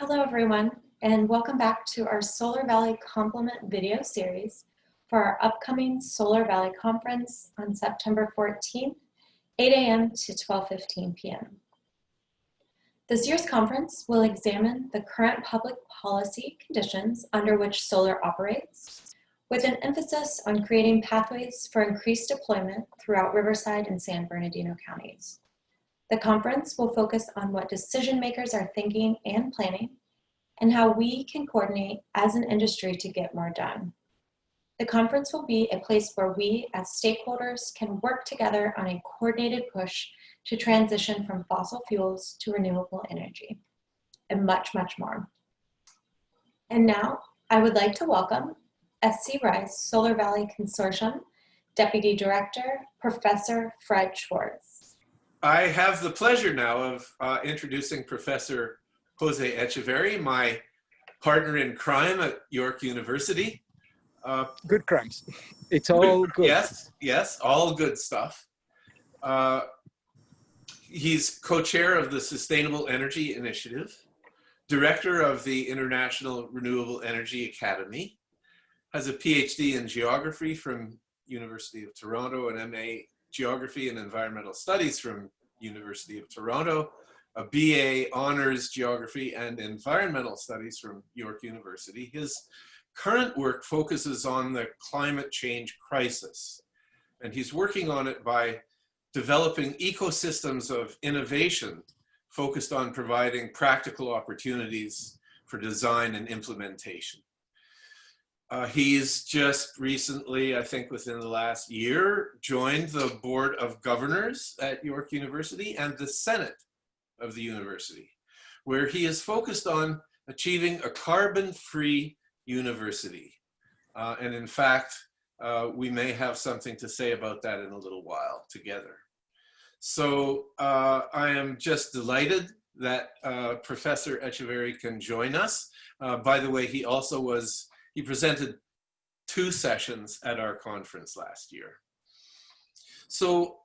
Hello everyone, and welcome back to our Solar Valley Complement video series for our upcoming Solar Valley Conference on September 14th, 8 a.m. to 12:15 p.m. This year's conference will examine the current public policy conditions under which solar operates, with an emphasis on creating pathways for increased deployment throughout Riverside and San Bernardino counties. The conference will focus on what decision makers are thinking and planning, and how we can coordinate as an industry to get more done. The conference will be a place where we as stakeholders can work together on a coordinated push to transition from fossil fuels to renewable energy, and much, much more. And now I would like to welcome SC Rise Solar Valley Consortium Deputy Director, Professor Fred Schwartz. I have the pleasure now of introducing Professor Jose Etcheverry, my partner in crime at York University. Good crimes. It's all good. Yes, all good stuff. He's co-chair of the Sustainable Energy Initiative, director of the International Renewable Energy Academy, has a PhD in geography from University of Toronto, an MA Geography and Environmental Studies from University of Toronto, a BA Honors Geography and Environmental Studies from York University. His current work focuses on the climate change crisis, and he's working on it by developing ecosystems of innovation focused on providing practical opportunities for design and implementation. He's just recently, I think within the last year, joined the Board of Governors at York University and the Senate of the university, where he is focused on achieving a carbon-free university. And in fact, we may have something to say about that in a little while together. So I am just delighted that Professor Etcheverry can join us. By the way, he presented 2 sessions at our conference last year. So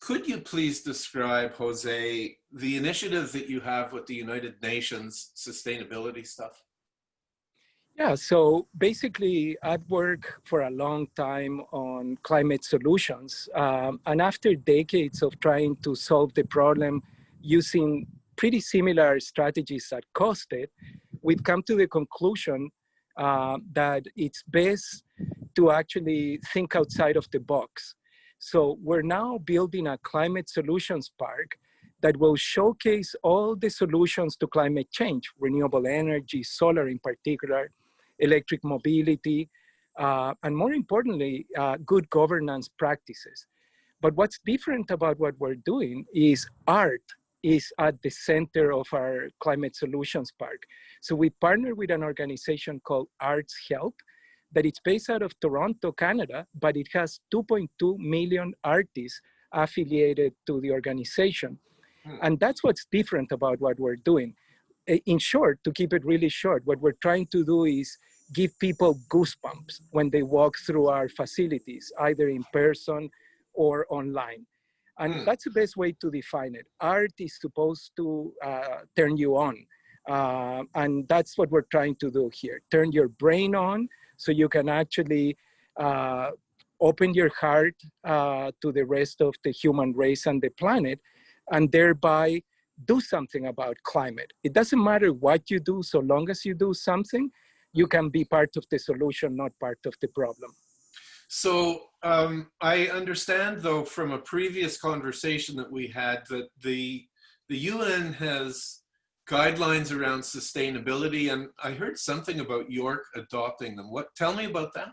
could you please describe, Jose, the initiative that you have with the United Nations sustainability stuff? Yeah, so basically I've worked for a long time on climate solutions. And after decades of trying to solve the problem using pretty similar strategies that cost it, we've come to the conclusion that it's best to actually think outside of the box. So we're now building a climate solutions park that will showcase all the solutions to climate change, renewable energy, solar in particular, electric mobility, and more importantly, good governance practices. But what's different about what we're doing is art is at the center of our climate solutions park. So we partner with an organization called Arts Help, that it's based out of Toronto, Canada, but it has 2.2 million artists affiliated to the organization. And that's what's different about what we're doing. In short, to keep it really short, what we're trying to do is give people goosebumps when they walk through our facilities, either in person or online. And that's the best way to define it. Art is supposed to turn you on. And that's what we're trying to do here. Turn your brain on so you can actually open your heart to the rest of the human race and the planet, and thereby do something about climate. It doesn't matter what you do, so long as you do something, you can be part of the solution, not part of the problem. So I understand, though, from a previous conversation that we had, that the UN has guidelines around sustainability, and I heard something about York adopting them. Tell me about that.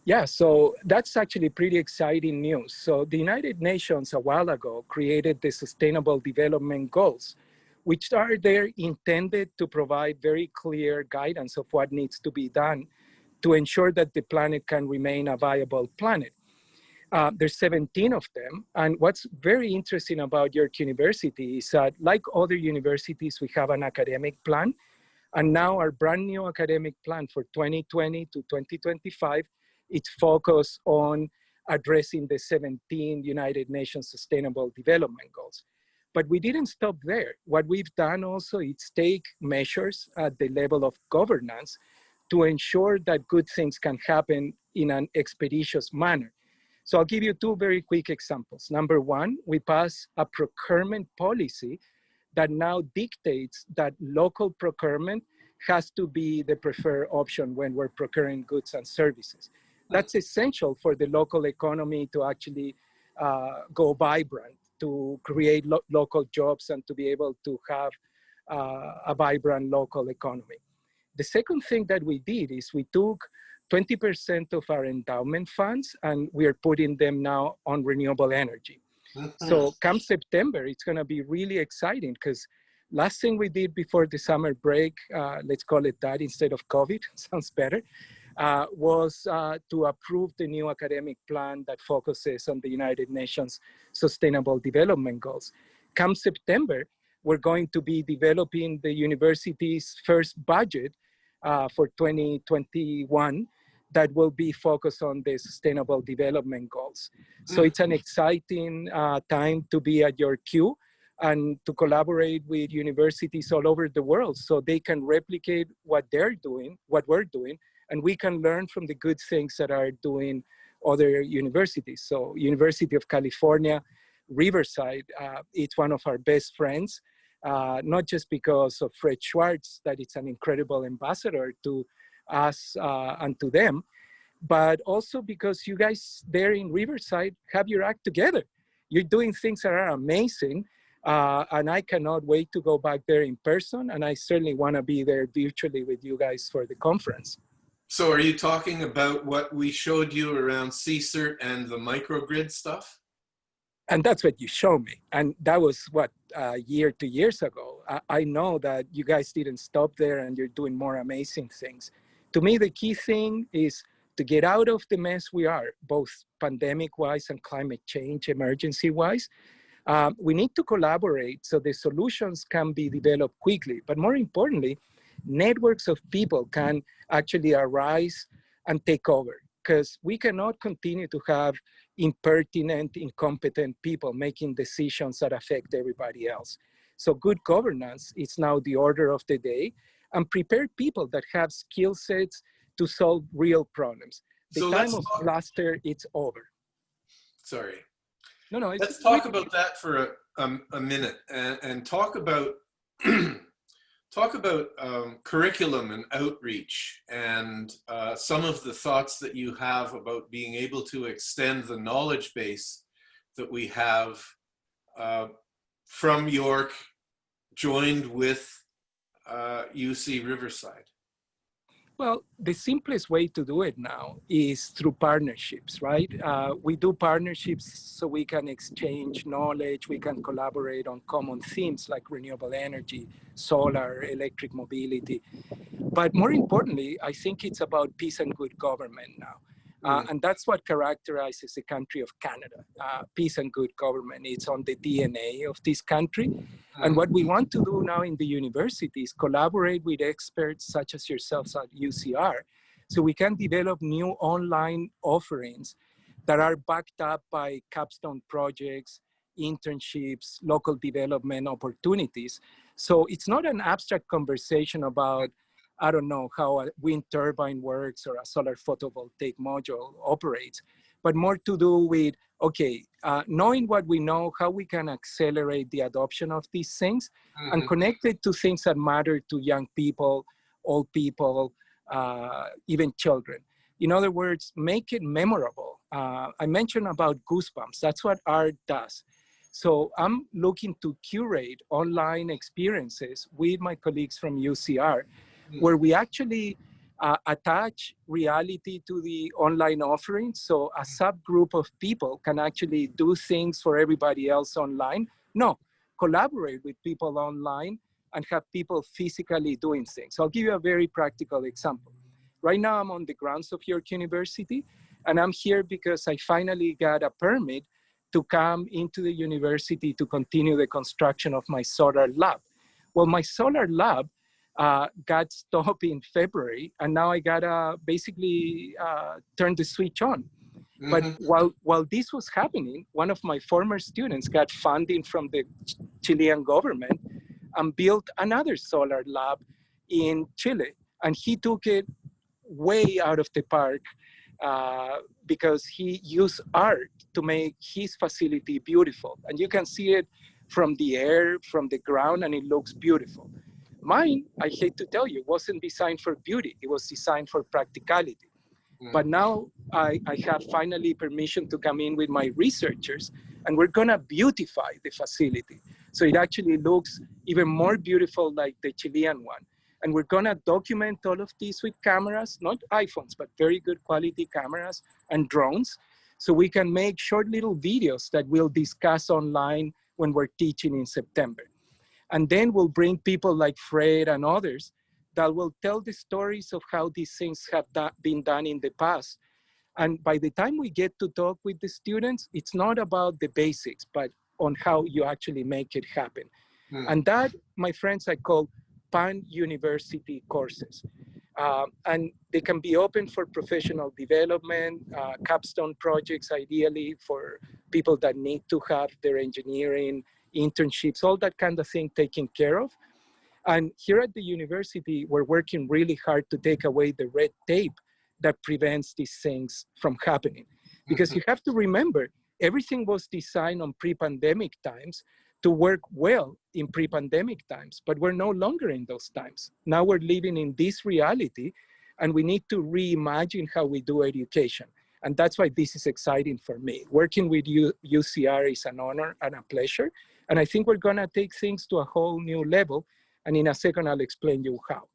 Yeah, so that's actually pretty exciting news. So the United Nations a while ago created the Sustainable Development Goals, which are there intended to provide very clear guidance of what needs to be done to ensure that the planet can remain a viable planet. There's 17 of them. And what's very interesting about York University is that, like other universities, we have an academic plan. And now our brand new academic plan for 2020 to 2025, it's focused on addressing the 17 United Nations Sustainable Development Goals. But we didn't stop there. What we've done also is take measures at the level of governance to ensure that good things can happen in an expeditious manner. So I'll give you two very quick examples. Number one, we passed a procurement policy that now dictates that local procurement has to be the preferred option when we're procuring goods and services. That's essential for the local economy to actually go vibrant, to create local jobs and to be able to have a vibrant local economy. The second thing that we did is we took 20% of our endowment funds and we are putting them now on renewable energy. So come September, it's going to be really exciting because last thing we did before the summer break, let's call it that instead of COVID, sounds better, was to approve the new academic plan that focuses on the United Nations Sustainable Development Goals. Come September, we're going to be developing the university's first budget for 2021 that will be focused on the Sustainable Development Goals. So it's an exciting time to be at your queue and to collaborate with universities all over the world so they can replicate what they're doing, what we're doing, and we can learn from the good things that are doing other universities. So University of California, Riverside, it's one of our best friends, not just because of Fred Schwartz, that it's an incredible ambassador to us and to them, but also because you guys there in Riverside have your act together. You're doing things that are amazing, and I cannot wait to go back there in person, and I certainly want to be there virtually with you guys for the conference. So are you talking about what we showed you around CSERT and the microgrid stuff? And that's what you showed me. And that was what, a year, 2 years ago. I know that you guys didn't stop there and you're doing more amazing things. To me, the key thing is to get out of the mess we are, both pandemic-wise and climate change emergency-wise. We need to collaborate so the solutions can be developed quickly. But more importantly, networks of people can actually arise and take over, because we cannot continue to have impertinent, incompetent people making decisions that affect everybody else. So good governance is now the order of the day, and prepared people that have skill sets to solve real problems. The time of bluster, it's over. Sorry. No, let's talk about that for a minute and talk about curriculum and outreach and some of the thoughts that you have about being able to extend the knowledge base that we have from York joined with UC Riverside. Well, the simplest way to do it now is through partnerships, right? We do partnerships so we can exchange knowledge, we can collaborate on common themes like renewable energy, solar, electric mobility. But more importantly, I think it's about peace and good government now. And that's what characterizes the country of Canada. Peace and good government, it's on the DNA of this country. And what we want to do now in the university is collaborate with experts such as yourselves at UCR, so we can develop new online offerings that are backed up by capstone projects, internships, local development opportunities. So it's not an abstract conversation about, I don't know, how a wind turbine works or a solar photovoltaic module operates, but more to do with, okay, knowing what we know, how we can accelerate the adoption of these things and connect it to things that matter to young people, old people, even children. In other words, make it memorable. I mentioned about goosebumps. That's what art does. So I'm looking to curate online experiences with my colleagues from UCR, where we actually attach reality to the online offering. So a subgroup of people can actually do things for everybody else online. No, collaborate with people online and have people physically doing things. So I'll give you a very practical example. Right now I'm on the grounds of York University, and I'm here because I finally got a permit to come into the university to continue the construction of my solar lab. Well, my solar lab got stopped in February, and now I gotta basically turn the switch on. But Mhm. while this was happening, one of my former students got funding from the Chilean government and built another solar lab in Chile. And he took it way out of the park because he used art to make his facility beautiful. And you can see it from the air, from the ground, and it looks beautiful. Mine, I hate to tell you, wasn't designed for beauty. It was designed for practicality. But now I have finally permission to come in with my researchers, and we're gonna beautify the facility. So it actually looks even more beautiful like the Chilean one. And we're gonna document all of this with cameras, not iPhones, but very good quality cameras and drones. So we can make short little videos that we'll discuss online when we're teaching in September. And then we'll bring people like Fred and others that will tell the stories of how these things have been done in the past. And by the time we get to talk with the students, it's not about the basics, but on how you actually make it happen. And that, my friends, I call pan-university courses. And they can be open for professional development, capstone projects, ideally for people that need to have their engineering, internships, all that kind of thing taken care of. And here at the university, we're working really hard to take away the red tape that prevents these things from happening. Because you have to remember, everything was designed on pre-pandemic times to work well in pre-pandemic times, but we're no longer in those times. Now we're living in this reality, and we need to reimagine how we do education. And that's why this is exciting for me. Working with UCR is an honor and a pleasure. And I think we're gonna take things to a whole new level. And in a second, I'll explain you how.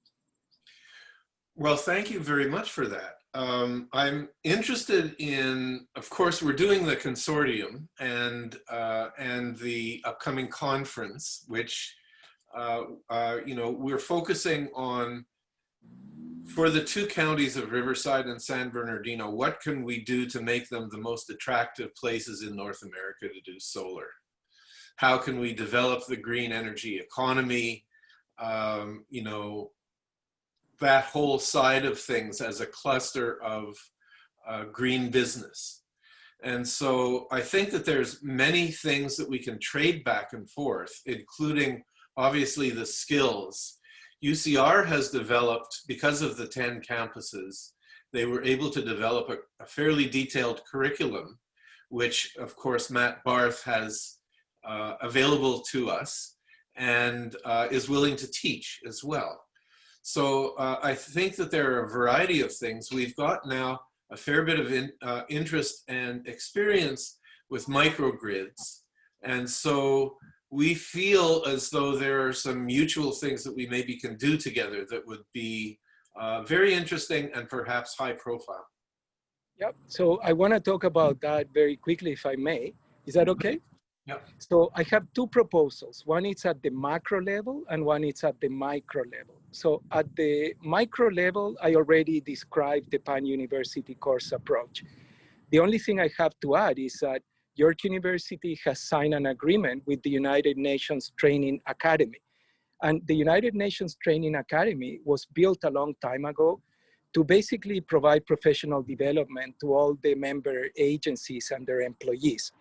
Well, thank you very much for that. I'm interested in, of course, we're doing the consortium and the upcoming conference, which we're focusing on for the two counties of Riverside and San Bernardino. What can we do to make them the most attractive places in North America to do solar? How can we develop the green energy economy? That whole side of things as a cluster of green business. And so I think that there's many things that we can trade back and forth, including obviously the skills. UCR has developed, because of the 10 campuses, they were able to develop a fairly detailed curriculum, which of course Matt Barth has available to us and is willing to teach as well. So I think that there are a variety of things. We've got now a fair bit of interest and experience with microgrids. And so we feel as though there are some mutual things that we maybe can do together that would be very interesting and perhaps high profile. Yep, so I wanna talk about that very quickly, if I may. Is that okay? Yep. So I have two proposals. One is at the macro level and one is at the micro level. So at the micro level, I already described the pan-university course approach. The only thing I have to add is that York University has signed an agreement with the United Nations Training Academy. And the United Nations Training Academy was built a long time ago to basically provide professional development to all the member agencies and their employees.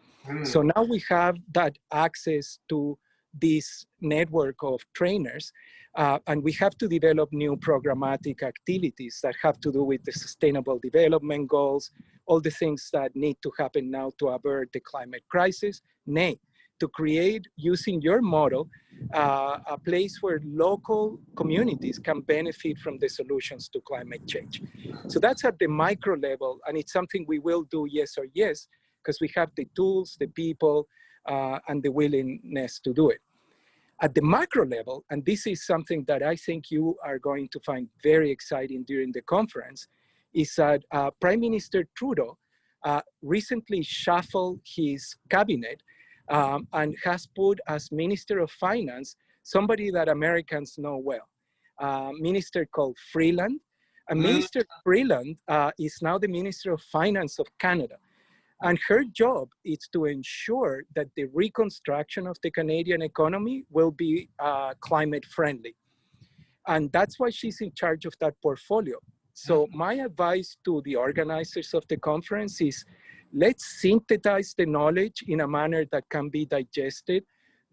So now we have that access to this network of trainers, and we have to develop new programmatic activities that have to do with the sustainable development goals, all the things that need to happen now to avert the climate crisis, nay, to create, using your model, a place where local communities can benefit from the solutions to climate change. So that's at the micro level, and it's something we will do, yes or yes, because we have the tools, the people, and the willingness to do it. At the macro level, and this is something that I think you are going to find very exciting during the conference, is that Prime Minister Trudeau recently shuffled his cabinet and has put as Minister of Finance somebody that Americans know well, Minister called Freeland. And Minister Freeland is now the Minister of Finance of Canada. And her job is to ensure that the reconstruction of the Canadian economy will be climate friendly. And that's why she's in charge of that portfolio. So my advice to the organizers of the conference is let's synthesize the knowledge in a manner that can be digested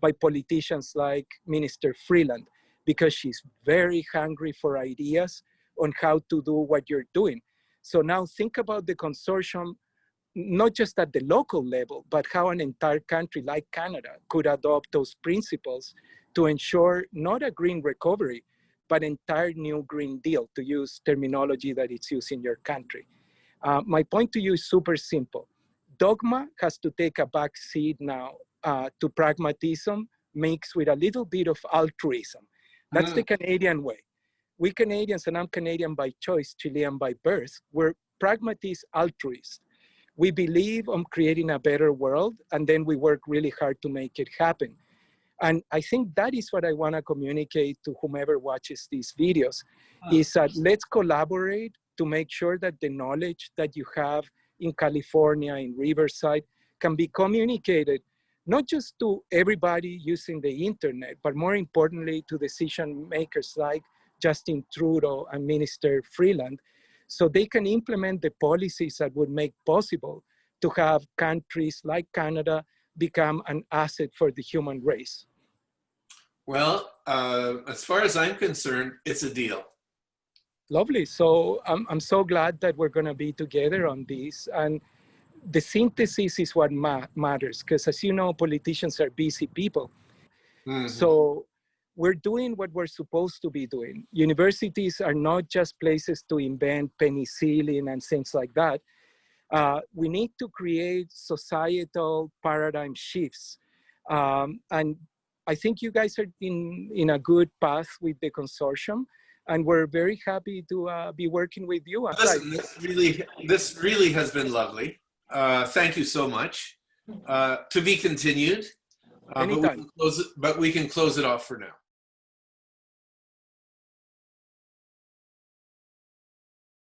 by politicians like Minister Freeland, because she's very hungry for ideas on how to do what you're doing. So now think about the consortium, not just at the local level, but how an entire country like Canada could adopt those principles to ensure not a green recovery, but entire new Green Deal, to use terminology that it's used in your country. My point to you is super simple. Dogma has to take a back seat now to pragmatism mixed with a little bit of altruism. That's the Canadian way. We Canadians, and I'm Canadian by choice, Chilean by birth, we're pragmatist altruists. We believe on creating a better world, and then we work really hard to make it happen. And I think that is what I want to communicate to whomever watches these videos, is that let's collaborate to make sure that the knowledge that you have in California, in Riverside, can be communicated, not just to everybody using the internet, but more importantly to decision makers like Justin Trudeau and Minister Freeland, so they can implement the policies that would make possible to have countries like Canada become an asset for the human race. Well, as far as I'm concerned, it's a deal. Lovely. So I'm so glad that we're going to be together on this. And the synthesis is what matters, because as you know, politicians are busy people. So we're doing what we're supposed to be doing. Universities are not just places to invent penicillin and things like that. We need to create societal paradigm shifts. And I think you guys are in a good path with the consortium, and we're very happy to be working with you. Listen, this really has been lovely. Thank you so much. To be continued. But we can close it off for now.